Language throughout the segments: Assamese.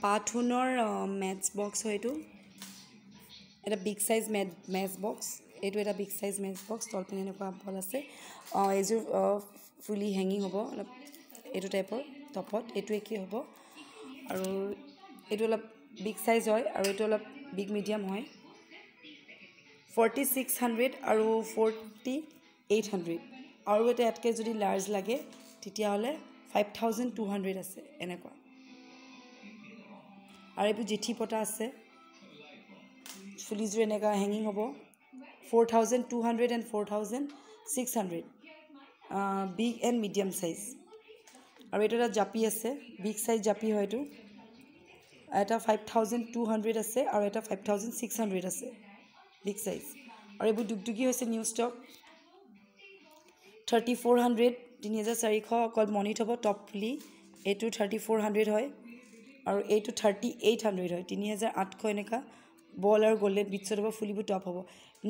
পাথুনৰ মেটচ বক্স হয় এইটো এটা বিগ সাইজ মেটচ বক্স এইটো এটা বিগ সাইজ মেটচ বক্স তলপিনে এনেকুৱা বল আছে এইযোৰ ফুলি হেঙিং হ'ব অলপ এইটো টাইপৰ টপত এইটো কি হ'ব আৰু এইটো অলপ বিগ সাইজ হয় আৰু এইটো অলপ বিগ মিডিয়াম হয় 4600 আৰু 4800 আৰু এটা ইয়াতকৈ যদি লাৰ্জ লাগে তেতিয়াহ'লে 5200 আছে এনেকুৱা আৰু এইটো জিঠি পটা আছে ফুলিযোৰ এনেকুৱা হেঙিং হ'ব 4200 and 4600 big and medium size আৰু এইটো এটা জাপি আছে বিগ সাইজ জাপি হয় এইটো এটা 5200 আছে আৰু এটা 5600 আছে বিগ সাইজ আৰু এইবোৰ দুগদুগি হৈছে নিউ ষ্টক 3400 3400 অকল মনিত হ'ব টপ ফুলি এইটো 3400 হয় আৰু এইটো 3800 হয় 3800 এনেকা বল আৰু গোল্ডেন বিটছত হ'ব ফুলিবোৰ টপ হ'ব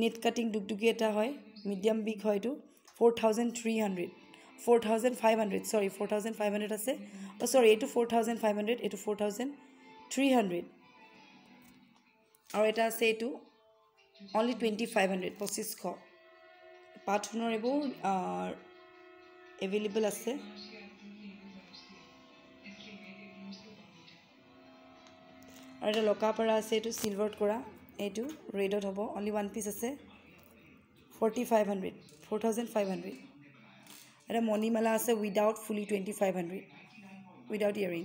নেট কাটিং দুগদুগি এটা হয় মিডিয়াম বিগ হয় এইটো 4300 4500 সৰি 4500 আছে সৰি এইটো 4500 এইটো 4300 আৰু এটা আছে এইটো only 2500 2500 পাথুনৰ এইবোৰ এভেইলেবল আছে আৰু এটা লকা পৰা আছে এইটো সিলভাৰত কৰা এইটো ৰেডত হ'ব only one piece আছে 4500 এটা মণিমালা আছে উইদাউট ফুলি 2500 উইদাউট ইয়াৰিং